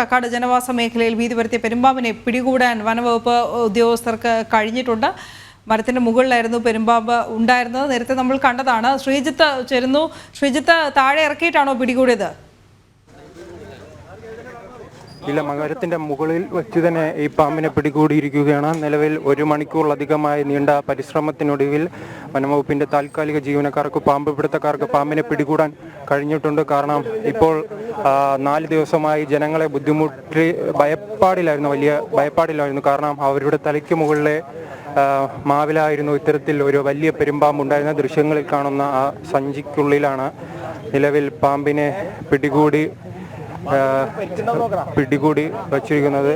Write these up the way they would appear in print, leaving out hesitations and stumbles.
കക്കാട് ജനവാസ മേഖലയിൽ ഭീതി പരത്തിയ പെരുമ്പാമ്പിനെ പിടികൂടാൻ വനവകുപ്പ് ഉദ്യോഗസ്ഥർക്ക് കഴിഞ്ഞിട്ടുണ്ട്. മരത്തിന്റെ മുകളിലായിരുന്നു പെരുമ്പാമ്പ് ഉണ്ടായിരുന്നത്. നേരത്തെ നമ്മൾ കണ്ടതാണ്. ശ്രീജിത്ത് ചേരുന്നു. ശ്രീജിത്ത്, താഴെ ഇറക്കിയിട്ടാണോ പിടികൂടിയത്? ഇല്ല, മരത്തിന്റെ മുകളിൽ വെച്ച് തന്നെ ഈ പാമ്പിനെ പിടികൂടിയിരിക്കുകയാണ്. നിലവിൽ 1 മണിക്കൂറിലധികമായി നീണ്ട പരിശ്രമത്തിനൊടുവിൽ വനംവകുപ്പിന്റെ താൽക്കാലിക ജീവനക്കാർക്ക്, പാമ്പ് പിടുത്തക്കാർക്ക് പാമ്പിനെ പിടികൂടാൻ കഴിഞ്ഞിട്ടുണ്ട്. കാരണം ഇപ്പോൾ 4 ദിവസമായി ജനങ്ങളെ ബുദ്ധിമുട്ടി വലിയ ഭയപ്പാടിലായിരുന്നു. കാരണം അവരുടെ തലയ്ക്ക് മുകളിലെ മാവിലായിരുന്നു ഇത്തരത്തിൽ ഒരു വലിയ പെരുമ്പാമ്പ് ഉണ്ടായിരുന്ന. ദൃശ്യങ്ങളിൽ കാണുന്ന ആ സഞ്ചിക്കുള്ളിലാണ് നിലവിൽ പാമ്പിനെ പിടികൂടി വച്ചിരിക്കുന്നത്.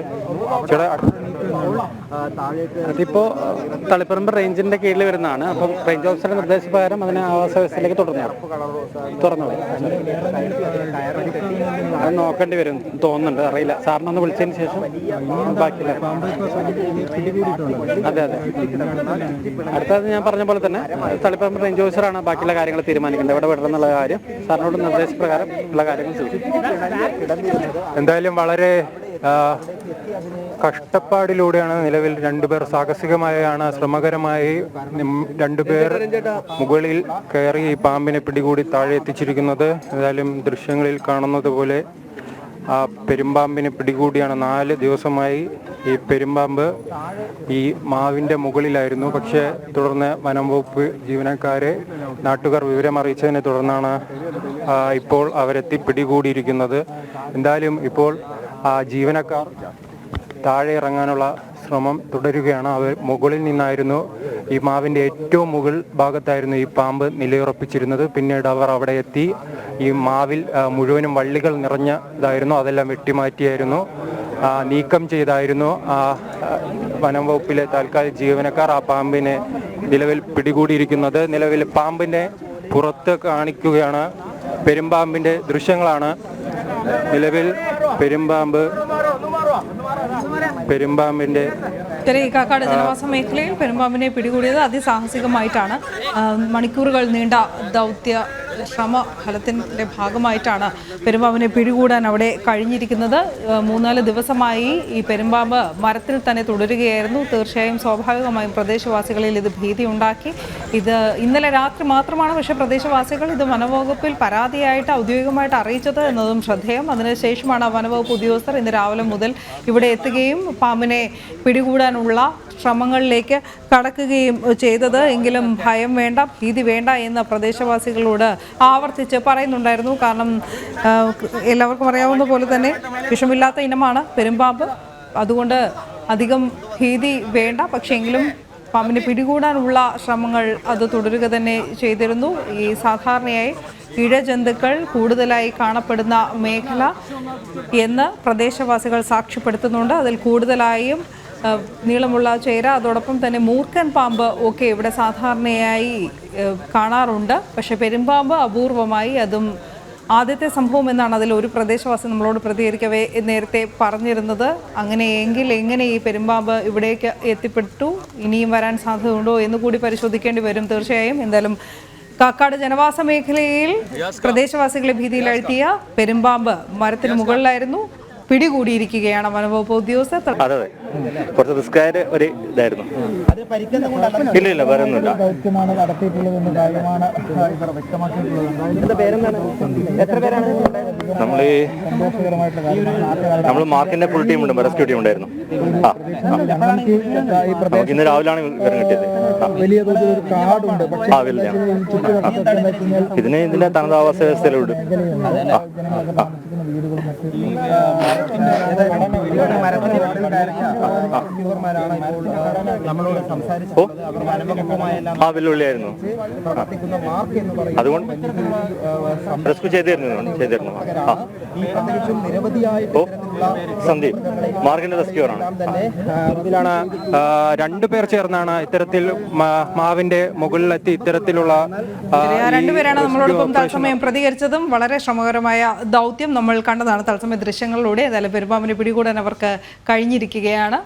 അതിപ്പോൾ തളിപ്പറമ്പ് റേഞ്ചിന്റെ കീഴിൽ വരുന്നതാണ്. അപ്പം റേഞ്ച് ഓഫീസറുടെ നിർദ്ദേശപ്രകാരം അതിനെ ആവാസ വ്യവസ്ഥയിലേക്ക് തുറന്നു അത് നോക്കേണ്ടി വരും തോന്നുന്നുണ്ട്, അറിയില്ല. സാറിനൊന്ന് വിളിച്ചതിന് ശേഷം ബാക്കിയില്ല. അതെ. അടുത്തത് ഞാൻ പറഞ്ഞ പോലെ തന്നെ തളിപ്പറമ്പ് റേഞ്ച് ഓഫീസറാണ് ബാക്കിയുള്ള കാര്യങ്ങൾ തീരുമാനിക്കേണ്ടത്. ഇവിടെ വിടണം എന്നുള്ള കാര്യം സാറിനോട് നിർദ്ദേശപ്രകാരം ഉള്ള കാര്യങ്ങൾ ചെയ്യും. എന്തായാലും വളരെ കഷ്ടപ്പാടിലൂടെയാണ് നിലവിൽ 2 പേർ സാഹസികമായാണ്, ശ്രമകരമായി 2 പേർ മുകളിൽ കയറി ഈ പാമ്പിനെ പിടികൂടി താഴെ എത്തിച്ചിരിക്കുന്നത്. എന്തായാലും ദൃശ്യങ്ങളിൽ കാണുന്നത് പോലെ ആ പെരുമ്പാമ്പിനെ പിടികൂടിയാണ്. 4 ദിവസമായി ഈ പെരുമ്പാമ്പ് ഈ മാവിൻ്റെ മുകളിലായിരുന്നു. പക്ഷേ തുടർന്ന് വനംവകുപ്പ് ജീവനക്കാരെ നാട്ടുകാർ വിവരമറിയിച്ചതിനെ തുടർന്നാണ് ഇപ്പോൾ അവരെത്തി പിടികൂടിയിരിക്കുന്നത്. എന്തായാലും ഇപ്പോൾ ജീവനക്കാർ താഴെ ഇറങ്ങാനുള്ള ശ്രമം തുടരുകയാണ്. അവർ മുകളിൽ നിന്നായിരുന്നു, ഈ മാവിൻ്റെ ഏറ്റവും മുകൾ ഭാഗത്തായിരുന്നു ഈ പാമ്പ് നിലയുറപ്പിച്ചിരുന്നത്. പിന്നീട് അവർ അവിടെ എത്തി ഈ മാവിൽ മുഴുവനും വള്ളികൾ നിറഞ്ഞതായിരുന്നു. അതെല്ലാം വെട്ടിമാറ്റിയായിരുന്നു, നീക്കം ചെയ്തായിരുന്നു വനം വകുപ്പിലെ താൽക്കാലിക ജീവനക്കാർ ആ പാമ്പിനെ നിലവിൽ പിടികൂടിയിരിക്കുന്നത്. നിലവിൽ പാമ്പിനെ പുറത്ത് കാണിക്കുകയാണ്. പെരുമ്പാമ്പിൻ്റെ ദൃശ്യങ്ങളാണ് നിലവിൽ. പെരുമ്പാമ്പിന്റെ കക്കാട് ജനവാസ മേഖലയിൽ പെരുമ്പാമ്പിനെ പിടികൂടിയത് അതിസാഹസികമായിട്ടാണ്. മണിക്കൂറുകൾ നീണ്ട ദൗത്യ ശ്രമ ഫലത്തിൻ്റെ ഭാഗമായിട്ടാണ് പെരുമ്പാമ്പിനെ പിടികൂടാൻ അവിടെ കഴിഞ്ഞിരിക്കുന്നത്. 3-4 ദിവസമായി ഈ പെരുമ്പാമ്പ് മരത്തിൽ തന്നെ തുടരുകയായിരുന്നു. തീർച്ചയായും സ്വാഭാവികമായും പ്രദേശവാസികളിൽ ഇത് ഭീതി ഉണ്ടാക്കി. ഇത് ഇന്നലെ രാത്രി മാത്രമാണ് പക്ഷേ പ്രദേശവാസികൾ ഇത് വനവകുപ്പിൽ പരാതിയായിട്ട് ഔദ്യോഗികമായിട്ട് അറിയിച്ചത് എന്നതും ശ്രദ്ധേയം. അതിനുശേഷമാണ് വനവകുപ്പ് ഉദ്യോഗസ്ഥർ ഇന്ന് രാവിലെ മുതൽ ഇവിടെ എത്തുകയും പാമ്പിനെ പിടികൂടാനുള്ള ശ്രമങ്ങളിലേക്ക് കടക്കുകയും ചെയ്തത്. എങ്കിലും ഭയം വേണ്ട, ഭീതി വേണ്ട എന്ന് പ്രദേശവാസികളോട് ആവർത്തിച്ച് പറയുന്നുണ്ടായിരുന്നു. കാരണം എല്ലാവർക്കും അറിയാവുന്ന പോലെ തന്നെ വിഷമില്ലാത്ത ഇനമാണ് പെരുമ്പാമ്പ്. അതുകൊണ്ട് അധികം ഭീതി വേണ്ട. പക്ഷേ എങ്കിലും പാമ്പിനെ പിടികൂടാനുള്ള ശ്രമങ്ങൾ അത് തുടരുക തന്നെ ചെയ്തിരുന്നു. ഈ സാധാരണയായി ഇഴജന്തുക്കൾ കൂടുതലായി കാണപ്പെടുന്ന മേഖല എന്ന് പ്രദേശവാസികൾ സാക്ഷ്യപ്പെടുത്തുന്നുണ്ട്. അതിൽ കൂടുതലായും നീളമുള്ള ചേര, അതോടൊപ്പം തന്നെ മൂർഖൻ പാമ്പ് ഒക്കെ ഇവിടെ സാധാരണയായി കാണാറുണ്ട്. പക്ഷേ പെരുമ്പാമ്പ് അപൂർവമായി, അതും ആദ്യത്തെ സംഭവം എന്നാണ് അതിൽ ഒരു പ്രദേശവാസി നമ്മളോട് പ്രതികരിക്കവേ നേരത്തെ പറഞ്ഞിരുന്നത്. അങ്ങനെയെങ്കിൽ എങ്ങനെ ഈ പെരുമ്പാമ്പ് ഇവിടേക്ക് എത്തിപ്പെട്ടു, ഇനിയും വരാൻ സാധ്യതയുണ്ടോ എന്ന് കൂടി പരിശോധിക്കേണ്ടി വരും തീർച്ചയായും. എന്തായാലും കക്കാട് ജനവാസ മേഖലയിൽ പ്രദേശവാസികളെ ഭീതിയിലാഴ്ത്തിയ പെരുമ്പാമ്പ് മരത്തിന് മുകളിലായിരുന്നു. പിടികൂടിയിരിക്കുകയാണ് വനംവകുപ്പ് ഉദ്യോഗസ്ഥർ. അതെ, കുറച്ച് റിസ്കായ ഒരു ഇതായിരുന്നു. ഇല്ല, വേറൊന്നുമില്ല. നമ്മൾ മാർക്കിന്റെ ഫുൾ ടീം ഉണ്ട്, റെസ്ക്യൂ ടീം ഉണ്ടായിരുന്നു. നമുക്ക് ഇന്ന് രാവിലെയാണ് വിവരം കിട്ടിയത്. ഇതിന്റെ തനത് ആവാസ വ്യവസ്ഥയിലുണ്ട്. വെല്ലുവിളിയായിരുന്നു. അതുകൊണ്ട് റെസ്ക്യൂ ചെയ്തിരുന്നു. സന്ദീപ് മാർഗിന്റെ റെസ്ക്യൂറാണ്. ഇതിലാണ് 2 പേർ ചേർന്നാണ് ഇത്തരത്തിൽ മാവിന്റെ മുകളിലെത്തി ഇത്തരത്തിലുള്ള 2 പേരാണ് നമ്മളോടൊപ്പം തത്സമയം പ്രതികരിച്ചതും. വളരെ ശ്രമകരമായ ദൗത്യം നമ്മൾ കണ്ടതാണ് തത്സമയ ദൃശ്യങ്ങളിലൂടെ. ഏതായാലും പെരുമ്പാമ്പിനെ പിടികൂടാൻ അവർക്ക് കഴിഞ്ഞിരിക്കുകയാണ്.